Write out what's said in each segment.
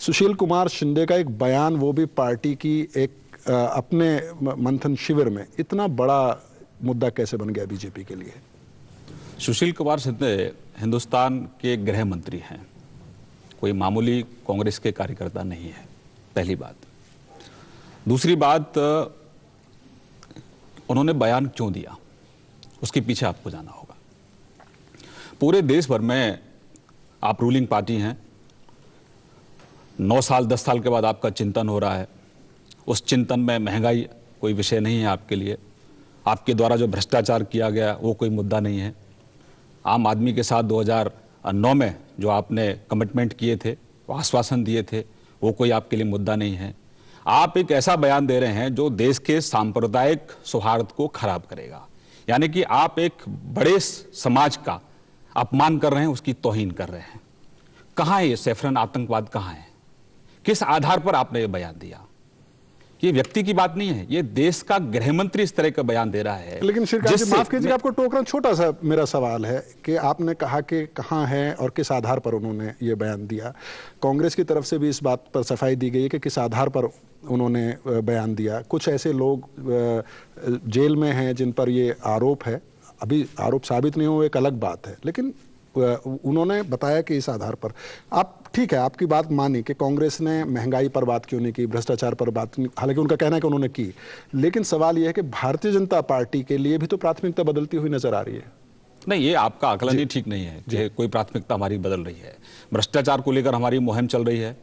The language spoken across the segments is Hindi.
सुशील कुमार शिंदे का एक बयान, वो भी पार्टी की एक अपने मंथन शिविर में, इतना बड़ा मुद्दा कैसे बन गया बीजेपी के लिए? सुशील कुमार शिंदे हिंदुस्तान के गृह मंत्री हैं, कोई मामूली कांग्रेस के कार्यकर्ता नहीं है, पहली बात। दूसरी बात, उन्होंने बयान क्यों दिया उसके पीछे आपको जाना होगा। पूरे देश भर में आप रूलिंग पार्टी हैं, 9 साल 10 साल के बाद आपका चिंतन हो रहा है। उस चिंतन में महंगाई कोई विषय नहीं है आपके लिए, आपके द्वारा जो भ्रष्टाचार किया गया वो कोई मुद्दा नहीं है। आम आदमी के साथ 2009 में जो आपने कमिटमेंट किए थे, आश्वासन दिए थे, वो कोई आपके लिए मुद्दा नहीं है। आप एक ऐसा बयान दे रहे हैं जो देश के सांप्रदायिक सौहार्द को खराब करेगा, यानी कि आप एक बड़े समाज का अपमान कर रहे हैं, उसकी तौहीन कर रहे हैं। कहाँ है ये सैफरन आतंकवाद, कहाँ है? किस आधार पर आपने ये बयान दिया? ये व्यक्ति की बात नहीं है, ये देश का गृह मंत्री इस तरह का बयान दे रहा है। लेकिन श्रीकांत जी, माफ कीजिए, आपको टोकना छोटा सा मेरा सवाल है कि आपने कहा कि कहाँ है और किस आधार पर उन्होंने ये बयान दिया। कांग्रेस की तरफ से भी इस बात पर सफाई दी गई है कि किस आधार पर उन्होंने बयान दिया। कुछ ऐसे लोग जेल में हैं जिन पर ये आरोप है, अभी आरोप साबित नहीं हो एक अलग बात है, लेकिन उन्होंने बताया कि इस आधार पर आप, ठीक है, आपकी बात मानी कि कांग्रेस ने महंगाई पर बात क्यों नहीं की, भ्रष्टाचार पर बात नहीं, हालांकि उनका कहना है कि उन्होंने की, लेकिन सवाल यह है कि भारतीय जनता पार्टी के लिए भी तो प्राथमिकता बदलती हुई नजर आ रही है। नहीं, ये आपका आकलन ही ठीक नहीं है कि कोई प्राथमिकता हमारी बदल रही है। भ्रष्टाचार को लेकर हमारी मुहिम चल रही है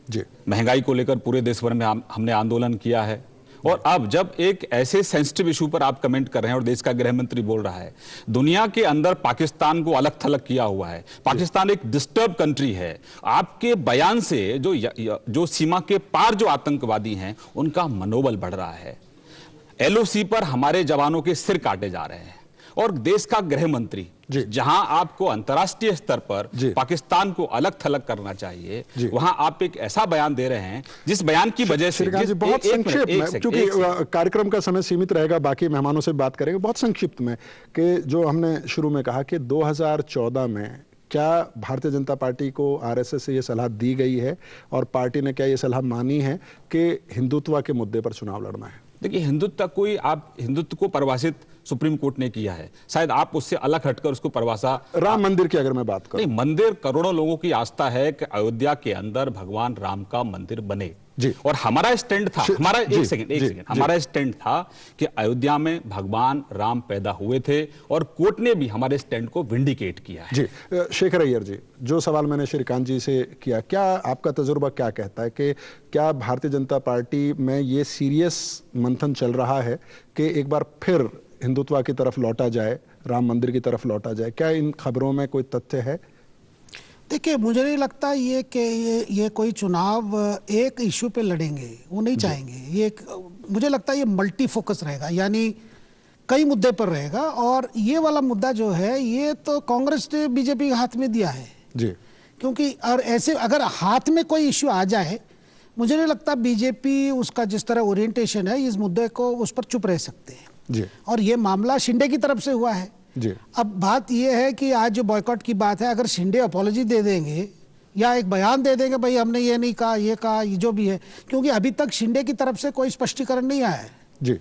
जी, महंगाई को लेकर पूरे देश भर में हमने आंदोलन किया है। और अब जब एक ऐसे सेंसिटिव इशू पर आप कमेंट कर रहे हैं और देश का गृह मंत्री बोल रहा है, दुनिया के अंदर पाकिस्तान को अलग थलग किया हुआ है, पाकिस्तान एक डिस्टर्ब कंट्री है, आपके बयान से जो सीमा के पार जो आतंकवादी हैं उनका मनोबल बढ़ रहा है। एलओसी पर हमारे जवानों के सिर काटे जा रहे हैं, और देश का गृह मंत्री जहां आपको अंतर्राष्ट्रीय स्तर पर पाकिस्तान को अलग थलग करना चाहिए, वहां आप एक ऐसा बयान दे रहे हैं जिस बयान की वजह से बहुत संक्षिप्त में, क्योंकि कार्यक्रम का समय सीमित रहेगा, बाकी मेहमानों से बात करेंगे, बहुत संक्षिप्त में कि जो हमने शुरू में कहा कि 2014 में क्या भारतीय जनता पार्टी को आरएसएस से ये सलाह दी गई है और पार्टी ने क्या ये सलाह मानी है कि हिंदुत्व के मुद्दे पर चुनाव लड़ना है? देखिए, हिंदुत्व को परिभाषित सुप्रीम कोर्ट ने किया है, शायद आप उससे अलग हटकर उसको परिभाषा। राम मंदिर की अगर मैं बात करूं, नहीं, मंदिर, करोड़ों लोगों की आस्था है कि अयोध्या के अंदर भगवान राम का मंदिर बने जी, और हमारा स्टैंड था, हमारा एक सेकंड हमारा स्टैंड था कि अयोध्या में भगवान राम पैदा हुए थे, और कोर्ट ने भी हमारे स्टैंड को विंडिकेट किया है जी। शेखर अय्यर जी, जो सवाल मैंने श्रीकांत जी से किया, क्या आपका तजुर्बा क्या कहता है कि क्या भारतीय जनता पार्टी में ये सीरियस मंथन चल रहा है कि एक बार फिर हिंदुत्व की तरफ लौटा जाए, राम मंदिर की तरफ लौटा जाए? क्या इन खबरों में कोई तथ्य है? देखिए, मुझे नहीं लगता ये कि ये कोई चुनाव एक इश्यू पे लड़ेंगे, वो नहीं चाहेंगे। ये मुझे लगता है ये मल्टी फोकस रहेगा, यानी कई मुद्दे पर रहेगा, और ये वाला मुद्दा जो है ये तो कांग्रेस ने बीजेपी के हाथ में दिया है जी, क्योंकि और ऐसे अगर हाथ में कोई इश्यू आ जाए, मुझे नहीं लगता बीजेपी उसका जिस तरह ओरिएंटेशन है इस मुद्दे को, उस पर चुप रह सकते हैं जी। और ये मामला शिंदे की तरफ से हुआ है जी। अब बात यह है कि आज जो बॉयकॉट की बात है, अगर शिंदे अपॉलॉजी दे देंगे या एक बयान दे देंगे, भाई हमने ये नहीं कहा, ये कहा, ये जो भी है, क्योंकि अभी तक शिंदे की तरफ से कोई स्पष्टीकरण नहीं आया है जी।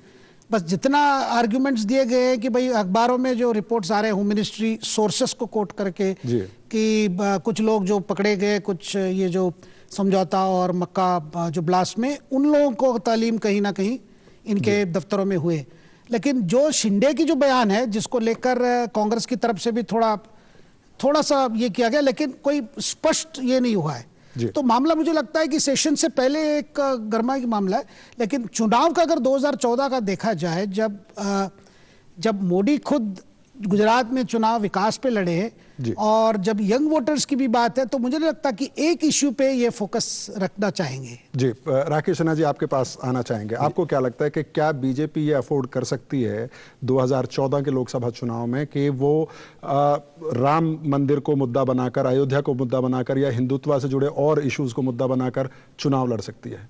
बस जितना आर्ग्यूमेंट्स दिए गए हैं कि भाई अखबारों में जो रिपोर्ट्स आ रहे हैं होम मिनिस्ट्री सोर्सेस को कोट करके कि कुछ लोग जो पकड़े गए, कुछ ये जो समझौता और मक्का जो ब्लास्ट में, उन लोगों को तालीम कहीं ना कहीं इनके दफ्तरों में हुए। लेकिन जो शिंदे की जो बयान है, जिसको लेकर कांग्रेस की तरफ से भी थोड़ा सा ये किया गया, लेकिन कोई स्पष्ट ये नहीं हुआ है, तो मामला मुझे लगता है कि सेशन से पहले एक गर्मा की मामला है। लेकिन चुनाव का अगर 2014 का देखा जाए, जब मोदी खुद गुजरात में चुनाव विकास पे लड़े और जब यंग वोटर्स की भी बात है, तो मुझे नहीं लगता कि एक इश्यू पे ये फोकस रखना चाहेंगे जी। राकेश सिन्हा जी, आपके पास आना चाहेंगे। आपको क्या लगता है कि क्या बीजेपी ये अफोर्ड कर सकती है 2014 के लोकसभा चुनाव में कि वो राम मंदिर को मुद्दा बनाकर, अयोध्या को मुद्दा बनाकर, या हिंदुत्व से जुड़े और इश्यूज को मुद्दा बनाकर चुनाव लड़ सकती है?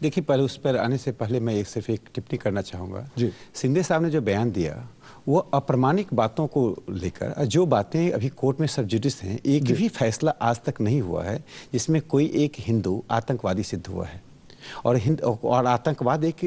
देखिए, पहले उस पर आने से पहले मैं सिर्फ एक टिप्पणी करना चाहूँगा। जी। सिंधे साहब ने जो बयान दिया वो अप्रमाणिक बातों को लेकर, जो बातें अभी कोर्ट में सब जुडिस हैं, एक भी फैसला आज तक नहीं हुआ है जिसमें कोई एक हिंदू आतंकवादी सिद्ध हुआ है। और आतंकवाद एक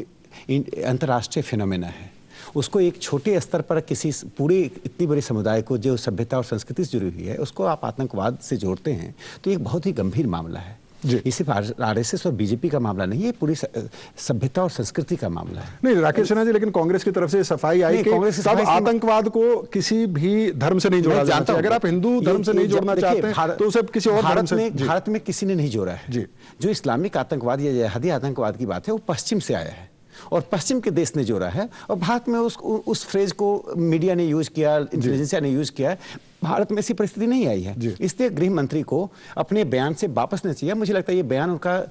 अंतर्राष्ट्रीय फिनोमेना है। उसको एक छोटे स्तर पर किसी पूरे इतनी बड़ी समुदाय को जो सभ्यता और संस्कृति से जुड़ी हुई है उसको आप आतंकवाद से जोड़ते हैं तो एक बहुत ही गंभीर मामला है। ये सिर्फ आरएसएस और बीजेपी का मामला नहीं है, पूरी सभ्यता और संस्कृति का मामला है। नहीं राकेश सिन्हा जी, लेकिन कांग्रेस की तरफ से सफाई आई कि सब आतंकवाद को किसी भी धर्म से नहीं जोड़ा जाना चाहिए। अगर आप हिंदू धर्म से नहीं जोड़ना चाहते हैं तो उसे किसी और धर्म से। भारत में किसी ने नहीं जोड़ा है। जो इस्लामिक आतंकवाद या जिहादी आतंकवाद की बात है वो पश्चिम से आया है और पश्चिम के देश ने जोड़ा है, और भारत में उस फ्रेज को मीडिया ने यूज किया, इंटेलिजेंसिया ने यूज किया। भारत में ऐसी परिस्थिति नहीं आई है, इसलिए गृह मंत्री को अपने बयान से वापस नहीं चाहिए। मुझे लगता है ये बयान उनका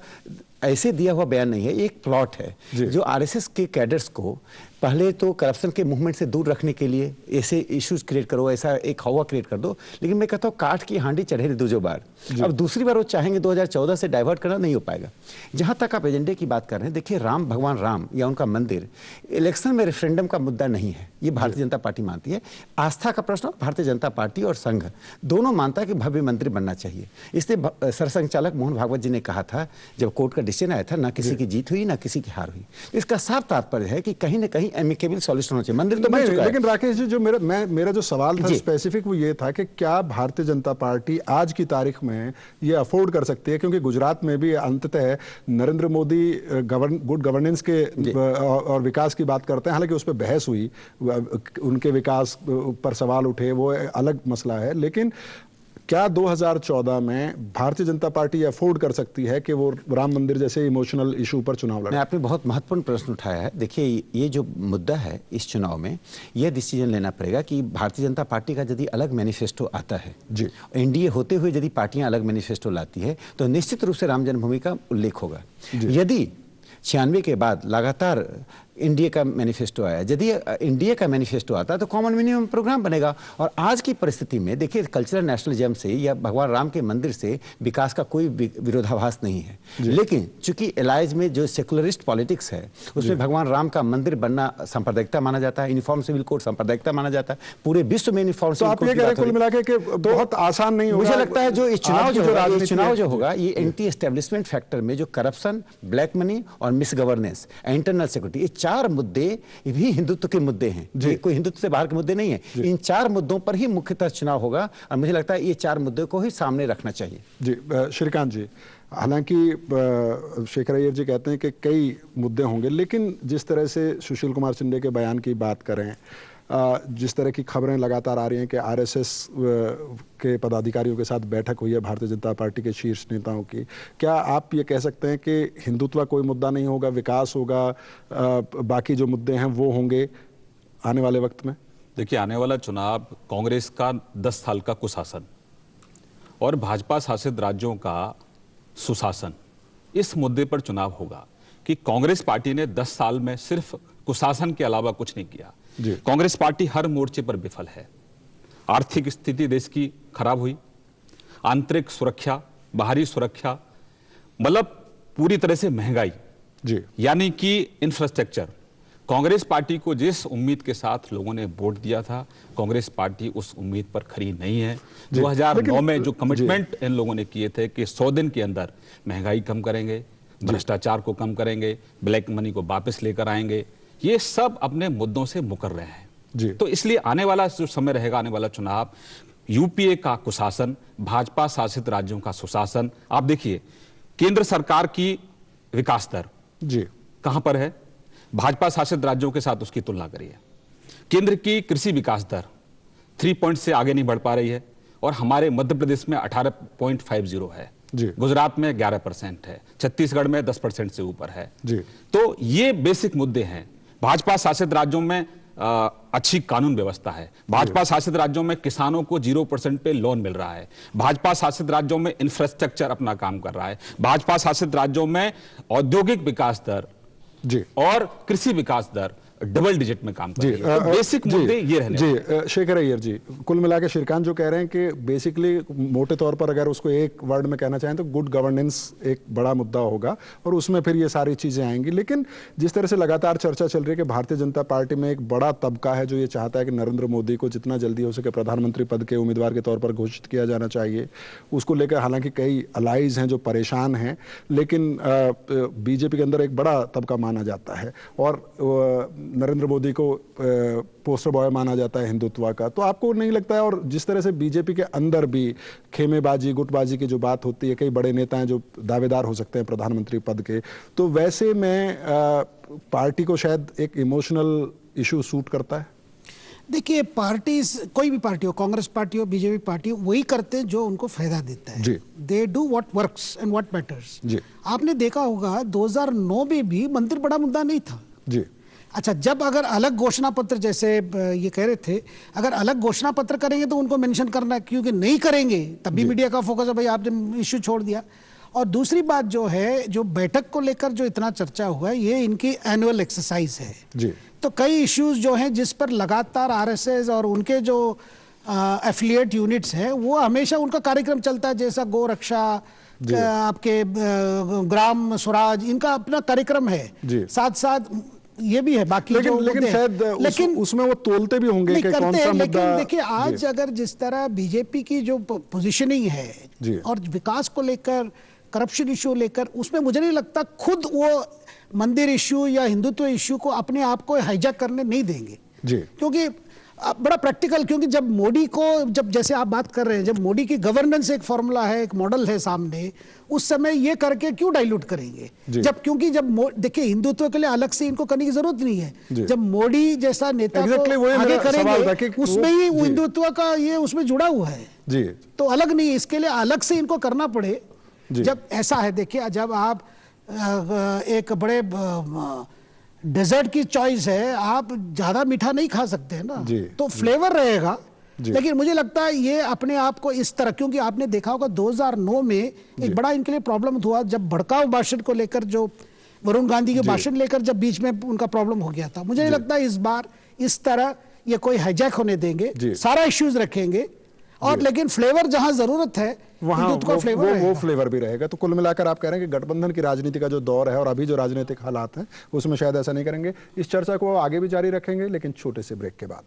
ऐसे दिया हुआ बयान नहीं है, ये एक प्लॉट है जो आरएसएस के कैडर्स को पहले तो करप्शन के मूवमेंट से दूर रखने के लिए ऐसे इश्यूज क्रिएट करो, ऐसा एक हवा क्रिएट कर दो। लेकिन मैं कहता हूँ काठ की हांडी चढ़े दो बार। अब दूसरी बार वो चाहेंगे 2014 से डाइवर्ट करना नहीं हो पाएगा। जहां तक आप एजेंडे की बात कर रहे हैं, देखिए भगवान राम या उनका मंदिर इलेक्शन में रेफरेंडम का मुद्दा नहीं है, ये भारतीय जनता पार्टी मानती है। आस्था का प्रश्न भारतीय जनता पार्टी और संघ दोनों मानता है कि भव्य मंदिर बनना चाहिए। इसलिए सरसंघचालक मोहन भागवत जी ने कहा था जब कोर्ट का डिसीजन आया था, ना किसी की जीत हुई ना किसी की हार हुई। इसका साफ तात्पर्य है कि कहीं ना कहीं एमिकेबल सॉल्यूशन होना चाहिए। मंदिर तो बन चुका है। लेकिन राकेश जी, जो मेरा जो सवाल था स्पेसिफिक वो ये था कि क्या भारतीय जनता पार्टी आज की तारीख में ये अफोर्ड कर सकती है, क्योंकि गुजरात में भी अंततः नरेंद्र मोदी गुड गवर्नेंस के और विकास की बात करते हैं। हालांकि उस पर बहस हुई, उनके विकास पर सवाल उठे, वो अलग मसला है। लेकिन क्या 2014 में भारतीय जनता पार्टी अफोर्ड कर सकती है कि वो राम मंदिर जैसे इमोशनल इशू पर चुनाव लड़े? आपने बहुत महत्वपूर्ण प्रश्न उठाया है। देखिए, ये जो मुद्दा है इस चुनाव में, यह डिसीजन लेना पड़ेगा कि भारतीय जनता पार्टी का यदि अलग मैनिफेस्टो आता है, एनडीए होते हुए यदि पार्टियां अलग मैनिफेस्टो लाती है तो निश्चित रूप से राम जन्मभूमि का उल्लेख होगा। यदि 96 के बाद लगातार एनडीए का मैनिफेस्टो आया, यदि एनडीए का मैनिफेस्टो आता है तो कॉमन मिनिमम प्रोग्राम बनेगा। और आज की परिस्थिति में देखिए, कल्चरल नेशनलिज्म से या भगवान राम के मंदिर से विकास का कोई विरोधाभास नहीं है। लेकिन चूंकि एलाइज में जो सेकुलरिस्ट पॉलिटिक्स है उसमें भगवान राम का मंदिर बनना सांप्रदायिकता माना जाता है, यूनिफॉर्म सिविल कोड सांप्रदायिकता माना जाता है। पूरे विश्व में यूनिफॉर्म सिविल कोड की बात कुल मिला के बहुत आसान नहीं होगा। मुझे लगता है जो इस चुनाव जो होगा ये एंटी एस्टेब्लिशमेंट फैक्टर में जो करप्शन, ब्लैक मनी और मिस गवर्नेंस, इंटरनल सिक्योरिटी, ये चार मुद्दे भी हिंदुत्व के मुद्दे हैं। ये कोई हिंदुत्व से बाहर के मुद्दे नहीं है। इन चार मुद्दों पर ही मुख्यतः चुनाव होगा और मुझे लगता है ये चार मुद्दों को ही सामने रखना चाहिए। जी श्रीकांत जी, हालांकि शेखर अय्यर जी कहते हैं कि कई मुद्दे होंगे, लेकिन जिस तरह से सुशील कुमार शिंदे के बयान की बात करें, जिस तरह की खबरें लगातार आ रही हैं कि आरएसएस के पदाधिकारियों के साथ बैठक हुई है भारतीय जनता पार्टी के शीर्ष नेताओं की, क्या आप ये कह सकते हैं कि हिंदुत्व कोई मुद्दा नहीं होगा, विकास होगा, बाकी जो मुद्दे हैं वो होंगे आने वाले वक्त में? देखिए, आने वाला चुनाव कांग्रेस का 10 साल का कुशासन और भाजपा शासित राज्यों का सुशासन, इस मुद्दे पर चुनाव होगा कि कांग्रेस पार्टी ने 10 साल में सिर्फ कुशासन के अलावा कुछ नहीं किया। कांग्रेस पार्टी हर मोर्चे पर विफल है। आर्थिक स्थिति देश की खराब हुई, आंतरिक सुरक्षा, बाहरी सुरक्षा, मतलब पूरी तरह से महंगाई, यानी कि इंफ्रास्ट्रक्चर। कांग्रेस पार्टी को जिस उम्मीद के साथ लोगों ने वोट दिया था, कांग्रेस पार्टी उस उम्मीद पर खरी नहीं है। 2009 में जो कमिटमेंट इन लोगों ने किए थे कि 100 दिन के अंदर महंगाई कम करेंगे, भ्रष्टाचार को कम करेंगे, ब्लैक मनी को वापस लेकर आएंगे, ये सब अपने मुद्दों से मुकर रहे हैं। तो इसलिए आने वाला जो समय रहेगा, आने वाला चुनाव, यूपीए का कुशासन, भाजपा शासित राज्यों का सुशासन। आप देखिए, केंद्र सरकार की विकास दर कहां पर है, भाजपा शासित राज्यों के साथ उसकी तुलना करिए। केंद्र की कृषि विकास दर 3 पॉइंट से आगे नहीं बढ़ पा रही है और हमारे मध्य प्रदेश में 18.50 है, गुजरात में 11% है, छत्तीसगढ़ में 10% से ऊपर है। तो ये बेसिक मुद्दे हैं। भाजपा शासित राज्यों में अच्छी कानून व्यवस्था है, भाजपा शासित राज्यों में किसानों को 0% पे लोन मिल रहा है, भाजपा शासित राज्यों में इंफ्रास्ट्रक्चर अपना काम कर रहा है, भाजपा शासित राज्यों में औद्योगिक विकास दर और कृषि विकास दर डबल डिजिट में काम कर जी रही है। तो बेसिक मुद्दे ये रहने जी शेखर अय्यर जी, कुल मिला के श्रीकांत जो कह रहे हैं कि बेसिकली मोटे तौर पर अगर उसको एक वर्ड में कहना चाहें तो गुड गवर्नेंस एक बड़ा मुद्दा होगा और उसमें फिर ये सारी चीजें आएंगी। लेकिन जिस तरह से लगातार चर्चा चल रही है कि भारतीय जनता पार्टी में एक बड़ा तबका है जो ये चाहता है कि नरेंद्र मोदी को जितना जल्दी हो सके प्रधानमंत्री पद के उम्मीदवार के तौर पर घोषित किया जाना चाहिए, उसको लेकर हालांकि कई अलाइज हैं जो परेशान हैं, लेकिन बीजेपी के अंदर एक बड़ा तबका माना जाता है और नरेंद्र मोदी को पोस्टर बॉय माना जाता है हिंदुत्व का। तो आपको नहीं लगता है, और जिस तरह से बीजेपी के अंदर भी खेमेबाजी गुटबाजी की जो बात होती है, कई बड़े नेता हैं जो दावेदार हो सकते हैं प्रधानमंत्री पद के, तो वैसे में पार्टी को शायद एक इमोशनल इशू सूट करता है? देखिए, पार्टी कोई भी पार्टी हो, कांग्रेस पार्टी हो, बीजेपी पार्टी हो, वही करते हैं जो उनको फायदा देता है। They do what works and what matters. आपने देखा होगा 2009 में भी मंदिर बड़ा मुद्दा नहीं था जी। अच्छा, जब अगर अलग घोषणा पत्र, जैसे ये कह रहे थे, अगर अलग घोषणा पत्र करेंगे तो उनको मेंशन करना, क्योंकि नहीं करेंगे तब भी मीडिया का फोकस है भाई आपने इश्यू छोड़ दिया। और दूसरी बात जो है, जो बैठक को लेकर जो इतना चर्चा हुआ है, ये इनकी एनुअल एक्सरसाइज है जी। तो कई इश्यूज जो हैं जिस पर लगातार आरएसएस और उनके जो एफिलिएट यूनिट्स हैं वो हमेशा उनका कार्यक्रम चलता है, जैसा गो रक्षा, आपके ग्राम स्वराज, इनका अपना कार्यक्रम है, साथ साथ ये भी है बाकी लेकिन शायद लेकिन उसमें वो तोलते भी होंगे कि कौन सा मुद्दा। देखिए, आज अगर जिस तरह बीजेपी की जो पोजीशनिंग है और विकास को लेकर, करप्शन इश्यू लेकर, उसमें मुझे नहीं लगता खुद वो मंदिर इश्यू या हिंदुत्व इश्यू को अपने आप को हाईजैक करने नहीं देंगे जी। क्योंकि बड़ा प्रैक्टिकल, क्योंकि जब मोदी को, जब जैसे आप बात कर रहे हैं, जब मोदी की गवर्नेंस एक फॉर्मूला है, एक मॉडल है सामने, उस समय ये करके क्यों डाइल्यूट करेंगे? जब क्योंकि जब देखिए, हिंदुत्व के लिए अलग से इनको करने की जरूरत नहीं है। जब मोदी जैसा नेता को आगे करेंगे, उसमें ही हिंदुत्व का ये उसमें जुड़ा हुआ है जी। तो अलग नहीं, इसके लिए अलग से इनको करना पड़े जब ऐसा है। देखिए, जब आप एक बड़े डेजर्ट की चॉइस है, आप ज्यादा मीठा नहीं खा सकते हैं ना, तो फ्लेवर रहेगा। लेकिन मुझे लगता है ये अपने आप को इस तरह, क्योंकि आपने देखा होगा 2009 में एक बड़ा इनके लिए प्रॉब्लम हुआ, जब भड़काऊ भाषण को लेकर, जो वरुण गांधी के भाषण लेकर जब बीच में उनका प्रॉब्लम हो गया था। मुझे नहीं लगता इस बार इस तरह ये कोई हाईजैक होने देंगे, सारा इश्यूज रखेंगे और लेकिन फ्लेवर जहां जरूरत है वहां वो फ्लेवर भी रहेगा। तो कुल मिलाकर आप कह रहे हैं कि गठबंधन की राजनीति का जो दौर है और अभी जो राजनीतिक हालात हैं उसमें शायद ऐसा नहीं करेंगे। इस चर्चा को आगे भी जारी रखेंगे, लेकिन छोटे से ब्रेक के बाद।